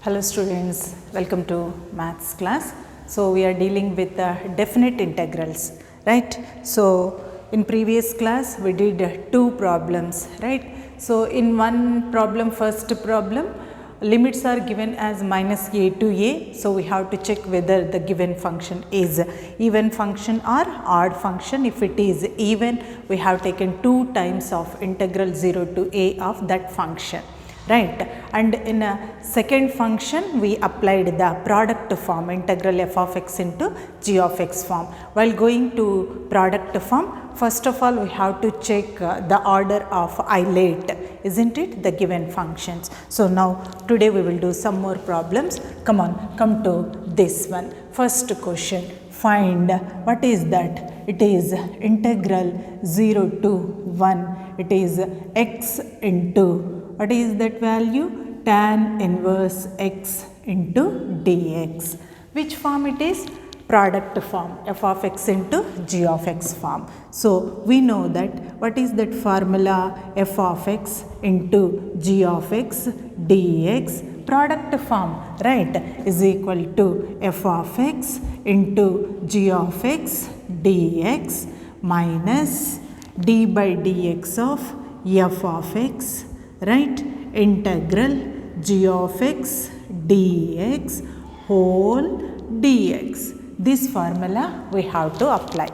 Hello students, welcome to maths class. So we are dealing with definite integrals, right? So in previous class we did two problems, right? So in one problem, first problem, limits are given as minus a to a. So we have to check whether the given function is even function or odd function. If it is even, we have taken 2 times of integral 0 to a of that function. Right, and in a second function we applied the product form, integral f of x into g of x form. While going to product form, first of all we have to check the order of isolate, isn't it, the given functions. So now today we will do some more problems. Come on, come to this one. First question, find what is that? It is integral 0 to 1. It is x into, what is that value? Tan inverse x into dx. Which form it is? Product form, f of x into g of x form. So we know that, what is that formula? F of x into g of x dx, product form, right, is equal to f of x into g of x dx minus d by dx of f of x, right, integral g of x dx whole dx. This formula we have to apply.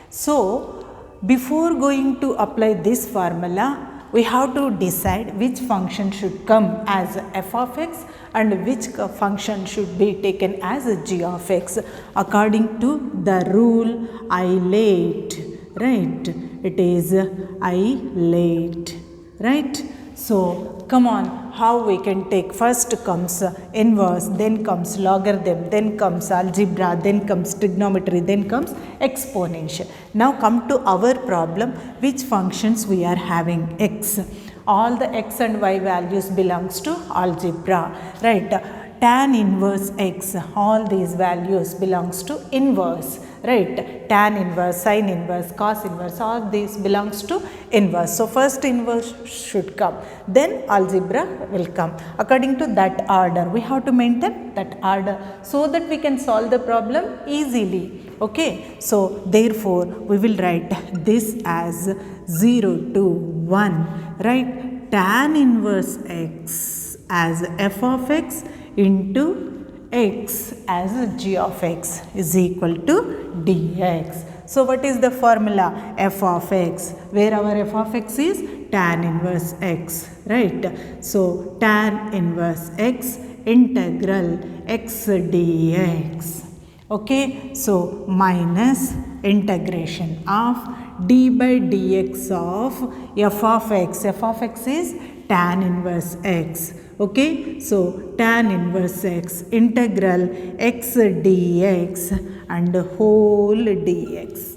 So before going to apply this formula, we have to decide which function should come as f of x and which function should be taken as a g of x according to the rule isolate, right? It is isolate, right? So come on, how we can take? First comes inverse, then comes logarithm, then comes algebra, then comes trigonometry, then comes exponential. Now come to our problem, which functions we are having? X. All the x and y values belongs to algebra, right? Tan inverse x, all these values belongs to inverse, right? Tan inverse, sin inverse, cos inverse, all these belongs to inverse. So first inverse should come, then algebra will come. According to that order, we have to maintain that order so that we can solve the problem easily. Okay, so therefore we will write this as 0 to 1, right? Tan inverse x as f of x into x as g of x is equal to dx. So what is the formula? F of x, where our f of x is tan inverse x, right? So tan inverse x integral x dx. Okay, so minus integration of d by dx of f of x. F of x is tan inverse x. Okay, so tan inverse x integral x dx and whole dx.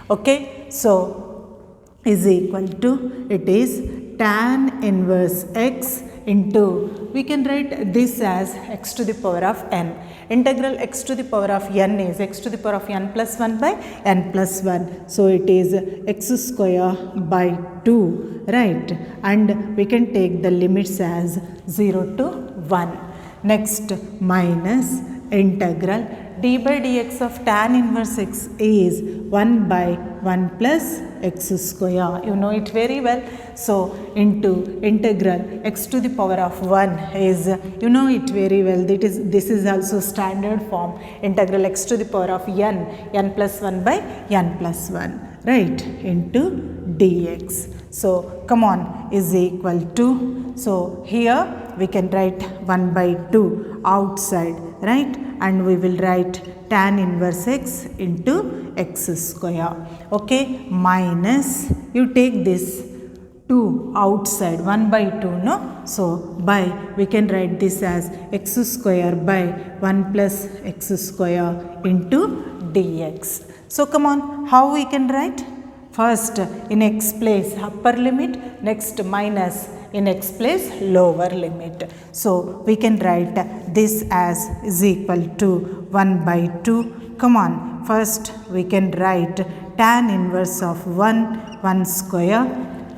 Okay, so is equal to, it is tan inverse x into, we can write this as x to the power of n. Integral x to the power of n is x to the power of n plus 1 by n plus 1. So it is x square by 2, right? And we can take the limits as 0 to 1. Next, minus integral d by dx of tan inverse x is 1 by 1 plus x square. You know it very well. So into integral x to the power of 1 is, you know it very well, this is also standard form, integral x to the power of n plus 1 by n plus 1, right, into dx. So come on, is equal to, so here we can write 1 by 2 outside, right, and we will write tan inverse x into x square. Okay, minus, you take this 2 outside, 1 by 2, no? So by, we can write this as x square by 1 plus x square into dx. So come on, how we can write? First in x place upper limit, next minus in x place lower limit. So we can write this as is equal to 1 by 2. Come on, first we can write tan inverse of 1 square,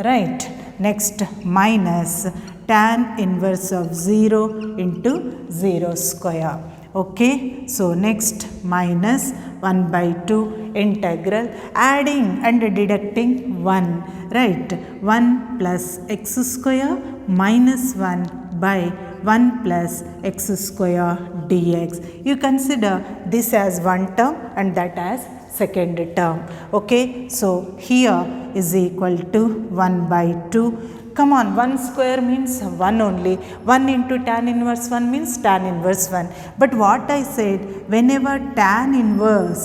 right? Next minus tan inverse of 0 into 0 square. Okay, so next minus 1 by 2 integral, adding and deducting 1, right? 1 plus x square minus 1 by 1 plus x square dx. You consider this as one term and that as second term. Okay, so here is equal to 1 by 2. Come on, 1 square means 1 only. 1 into tan inverse 1 means tan inverse 1. But what I said, whenever tan inverse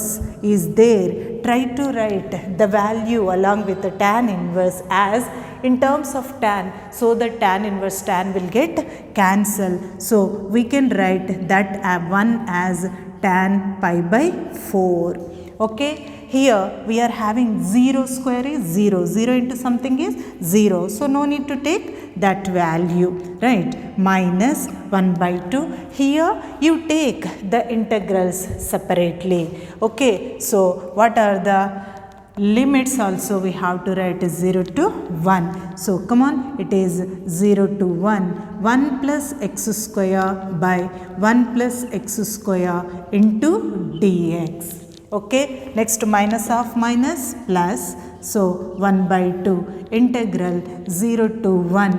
is there, try to write the value along with the tan inverse as in terms of tan, so the tan inverse tan will get cancelled. So we can write that 1 as tan pi by 4. Okay, here we are having 0 square is 0, 0 into something is 0, so no need to take that value, right? Minus 1 by 2, here you take the integrals separately. Okay, so what are the limits also we have to write is 0 to 1. So come on, it is 0 to 1, 1 plus x square by 1 plus x square into dx. Okay, next minus of minus plus, so 1 by 2 integral 0 to 1,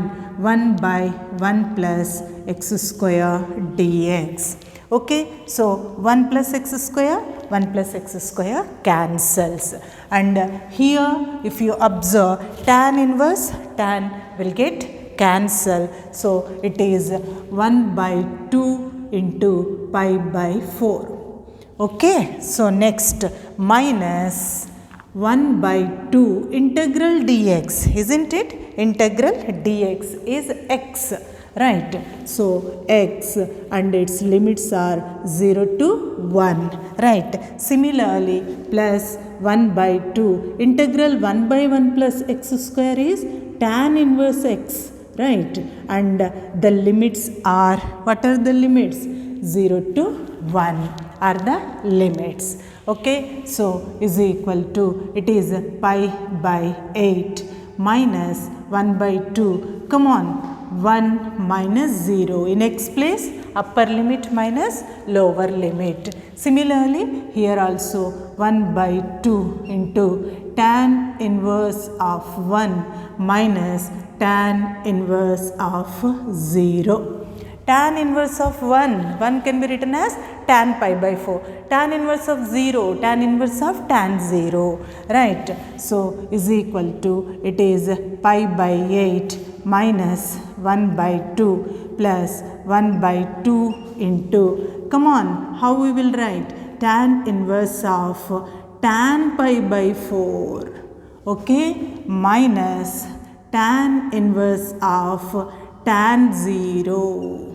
1 by 1 plus x square dx. Okay, so 1 plus x square, 1 plus x square cancels, and here if you observe tan inverse, tan will get cancelled, so it is 1 by 2 into pi by 4. Okay, so next minus 1 by 2 integral dx, isn't it? Integral dx is x, right? So x and its limits are 0 to 1, right? Similarly, plus 1 by 2 integral 1 by 1 plus x square is tan inverse x, right? And the limits are, what are the limits? 0 to 1 are the limits. Okay, so is equal to, it is pi by 8 minus 1 by 2. Come on, 1 minus 0 in x place, upper limit minus lower limit. Similarly, here also 1 by 2 into tan inverse of 1 minus tan inverse of 0. Tan inverse of 1 can be written as tan pi by 4. Tan inverse of 0, tan inverse of tan 0, right? So is equal to, it is pi by 8 minus 1 by 2 plus 1 by 2 into, come on, how we will write? Tan inverse of tan pi by 4, okay, minus tan inverse of tan 0.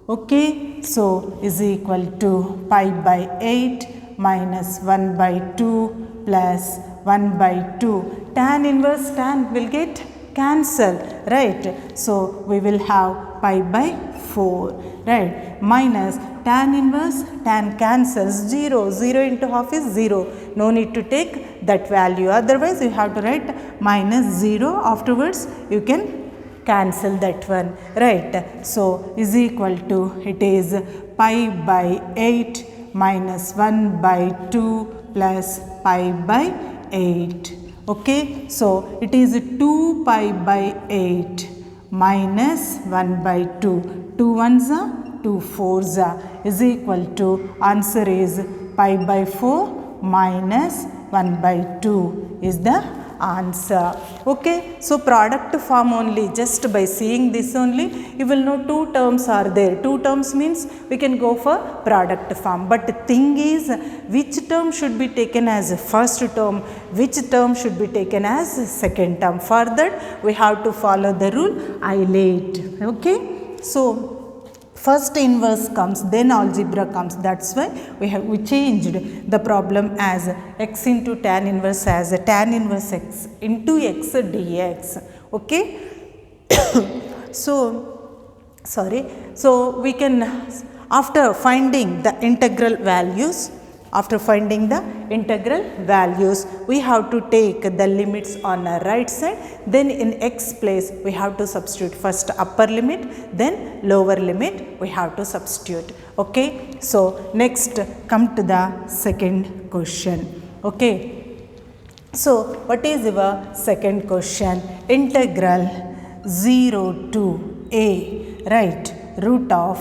Okay, so is equal to pi by 8 minus 1 by 2 plus 1 by 2. Tan inverse tan will get cancelled, right? So we will have pi by 4, right? Minus tan inverse, tan cancels, 0, 0 into half is 0. No need to take that value, otherwise you have to write minus 0, afterwards you can cancel that one, right? So is equal to, it is pi by 8 minus 1 by 2 plus pi by 8. Okay, so it is 2 pi by 8 minus 1 by 2. 2 ones are 2 fours are, is equal to, answer is pi by 4 minus 1 by 2 is the answer. Okay, so product form only, just by seeing this only you will know two terms are there. Two terms means we can go for product form, but the thing is which term should be taken as first term, which term should be taken as second term. For that we have to follow the rule ILATE. Okay, so first inverse comes, then algebra comes. That's why we changed the problem as x into tan inverse as a tan inverse x into x dx. Okay. So we can, after finding the integral values After finding the integral values, we have to take the limits on the right side. Then in x place, we have to substitute first upper limit, then lower limit we have to substitute. Okay. So next come to the second question. Okay. So what is your second question? Integral 0 to a, right, root of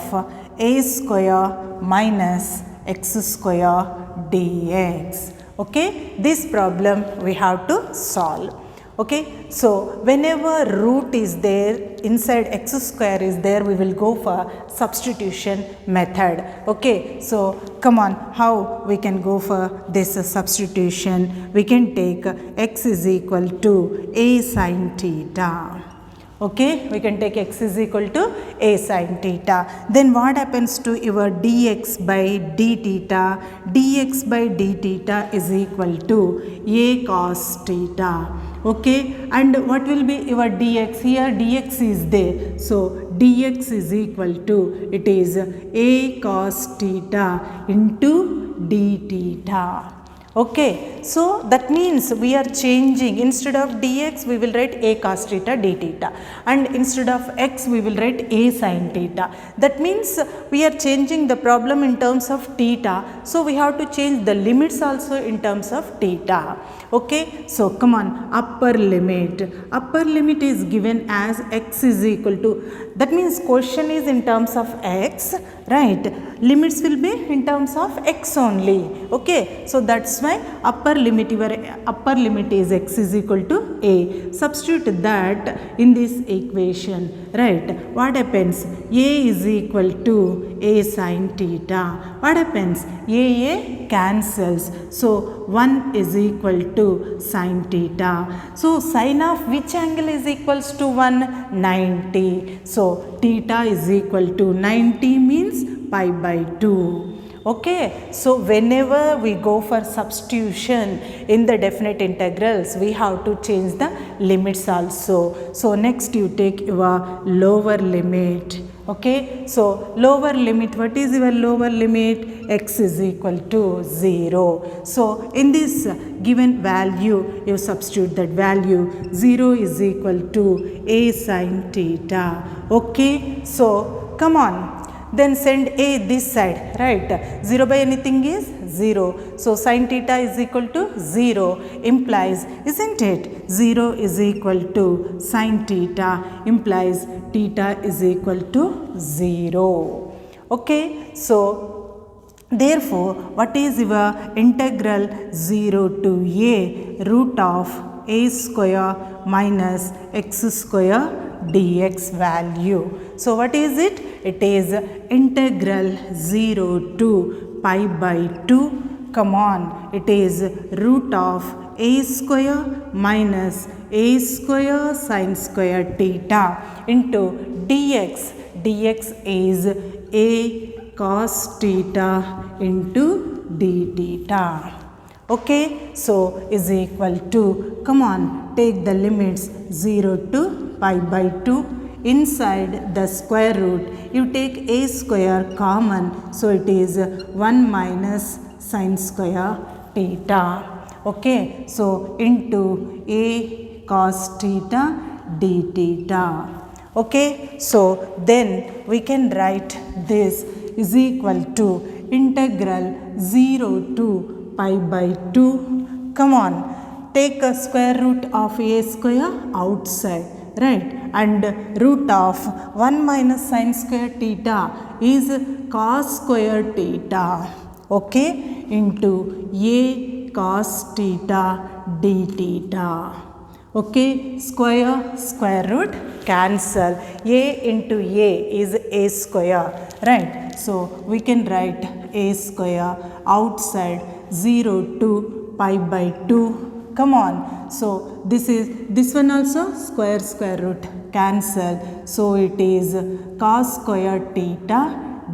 a square minus x square dx. Okay, this problem we have to solve. Okay, so whenever root is there, inside x square is there, we will go for substitution method. Okay, so come on, how we can go for this substitution? We can take x is equal to a sin theta. Okay, we can take x is equal to a sin theta. Then what happens to your dx by d theta? Dx by d theta is equal to a cos theta. Okay, and what will be your dx? Here dx is there. So dx is equal to, it is a cos theta into d theta. Okay, so that means we are changing, instead of dx we will write a cos theta d theta, and instead of x we will write a sin theta. That means we are changing the problem in terms of theta, so we have to change the limits also in terms of theta. Okay, so come on, upper limit is given as x is equal to, that means question is in terms of x, right, limits will be in terms of x only. Okay, so that's why upper limit is x is equal to a. Substitute that in this equation, right, what happens? A is equal to a sin theta. What happens? A cancels, so 1 is equal to sin theta. So sine of which angle is equals to 1? 90. So theta is equal to 90 means pi by 2. Okay, so whenever we go for substitution in the definite integrals, we have to change the limits also. So next you take your lower limit. Okay, so lower limit, what is your lower limit? X is equal to 0. So in this given value, you substitute that value. 0 is equal to a sin theta. Okay, so come on. Then send a this side, right? 0 by anything is 0. So sin theta is equal to 0 implies, isn't it? 0 is equal to sin theta implies theta is equal to 0. Okay, so therefore, what is your integral 0 to a root of a square minus x square dx value? So what is it? It is integral 0 to pi by 2. Come on, it is root of a square minus a square sin square theta into dx. Dx is a cos theta into d theta. Okay, so is equal to, come on, take the limits 0 to pi by 2. Inside the square root, you take a square common, so it is 1 minus sin square theta. Okay, so into a cos theta d theta. Okay, so then we can write this is equal to integral 0 to pi by 2. Come on, take a square root of a square outside, right, and root of 1 minus sin square theta is cos square theta. Okay, into a cos theta d theta. Okay, square root cancel, a into a is a square, right? So we can write a square outside 0 to pi by 2. Come on, so this one also square root cancel, so it is cos square theta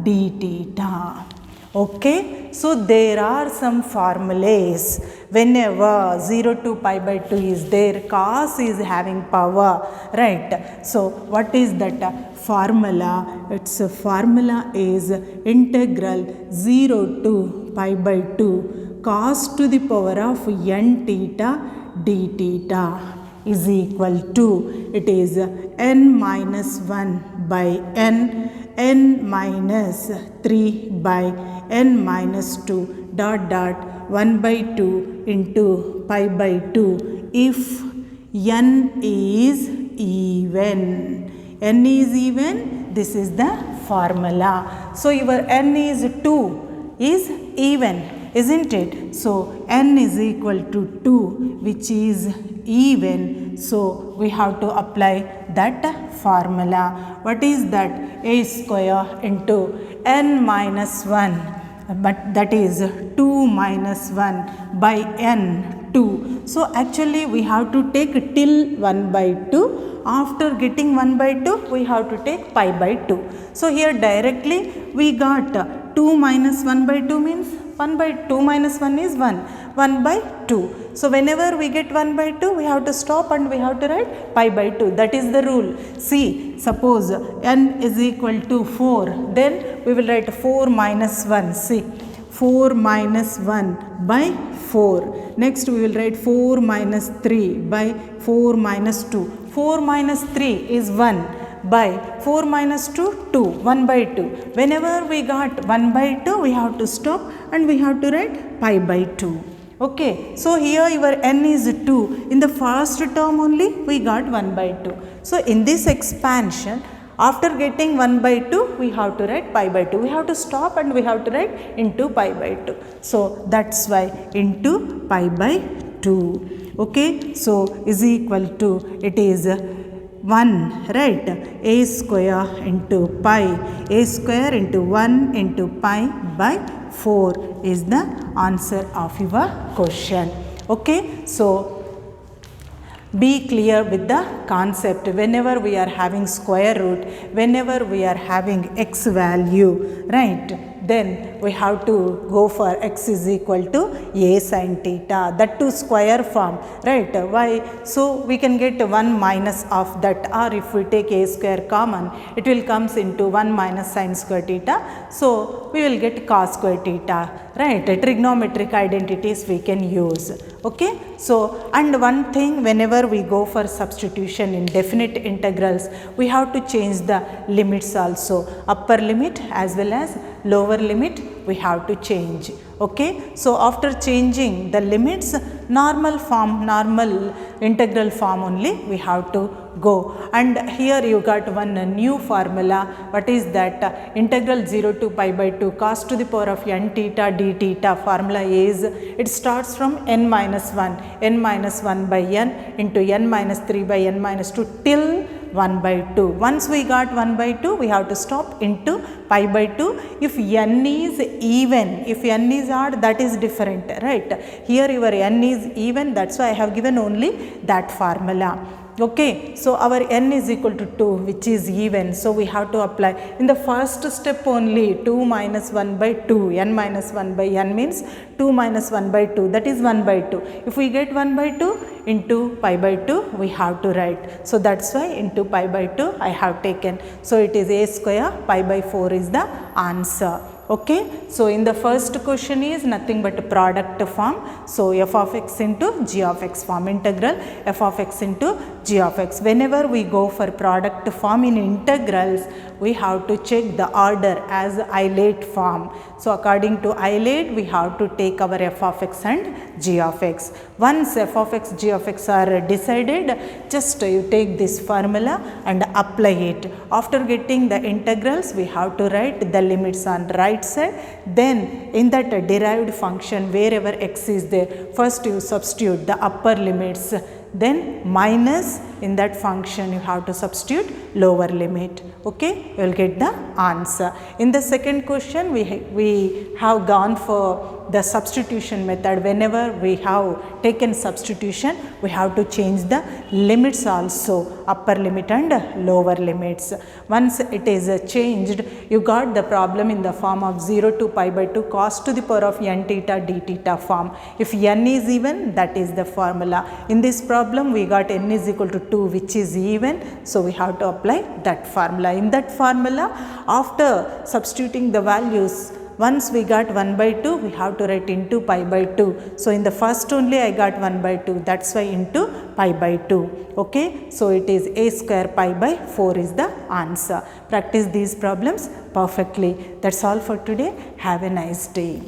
d theta. Okay, so there are some formulas. Whenever 0 to pi by 2 is there, cos is having power, right? So what is that formula? Its formula is integral 0 to pi by 2 cos to the power of n theta d theta is equal to, it is n minus 1 by n minus 3 by n minus 2 dot dot 1 by 2 into pi by 2 if n is even. N is even, this is the formula. So your n is 2 is even, isn't it? So n is equal to 2 which is even. So we have to apply that formula. What is that? A square into n minus 1, but that is 2 minus 1 by n 2. So actually we have to take till 1 by 2. After getting 1 by 2 we have to take pi by 2. So here directly we got 2 minus 1 by 2 means 1 by 2 minus 1 is 1 by 2. So whenever we get 1 by 2 we have to stop and we have to write pi by 2. That is the rule. See, suppose n is equal to 4, then we will write 4 minus 1. See, 4 minus 1 by 4. Next we will write 4 minus 3 by 4 minus 2. 4 minus 3 is 1 by 4 minus 2, 2, 1 by 2. Whenever we got 1 by 2, we have to stop and we have to write pi by 2. Okay, so here your n is 2. In the first term only, we got 1 by 2. So in this expansion, after getting 1 by 2, we have to write pi by 2. We have to stop and we have to write into pi by 2. So that's why into pi by 2. Okay, so is equal to, it is 1, right? A square into pi. A square into 1 into pi by 4 is the answer of your question. Okay, so be clear with the concept. Whenever we are having square root, whenever we are having x value, right, then we have to go for x is equal to a sin theta, that to square form, right? Why? So we can get 1 minus of that, or if we take a square common, it will comes into 1 minus sin square theta. So we will get cos square theta, right? Trigonometric identities we can use. Okay, so and one thing, whenever we go for substitution in definite integrals, we have to change the limits also. Upper limit as well as lower limit we have to change. Okay, so after changing the limits, normal form, normal integral form only we have to go. And here you got one new formula. What is that? Integral 0 to pi by 2 cos to the power of n theta d theta. Formula is, it starts from n minus 1 by n into n minus 3 by n minus 2 till 1 by 2. Once we got 1 by 2, we have to stop into pi by 2. If n is even, if n is odd, that is different, right? Here your n is even, that's why I have given only that formula. Okay, so our n is equal to 2 which is even, so we have to apply in the first step only 2 minus 1 by 2, n minus 1 by n means 2 minus 1 by 2, that is 1 by 2. If we get 1 by 2 into pi by 2, we have to write. So that's why into pi by 2 I have taken. So it is a square pi by 4 is the answer. Okay, so in the first question is nothing but a product form. So f of x into g of x form, integral f of x into g of x. Whenever we go for product form in integrals, we have to check the order as isolate form. So according to isolate, we have to take our f of x and g of x. Once f of x, g of x are decided, just you take this formula and apply it. After getting the integrals, we have to write the limits on right side. Then in that derived function, wherever x is there, first you substitute the upper limits, then minus in that function you have to substitute lower limit. Okay, you will get the answer. In the second question, we have gone for the substitution method. Whenever we have taken substitution, we have to change the limits also, upper limit and lower limits. Once it is changed, you got the problem in the form of 0 to pi by 2 cos to the power of n theta d theta form. If n is even, that is the formula. In this problem, we got n is equal to 2 which is even, so we have to apply that formula. In that formula, after substituting the values once we got 1 by 2, we have to write into pi by 2. So in the first only I got 1 by 2, that's why into pi by 2. Okay, so it is a square pi by 4 is the answer. Practice these problems perfectly. That's all for today. Have a nice day.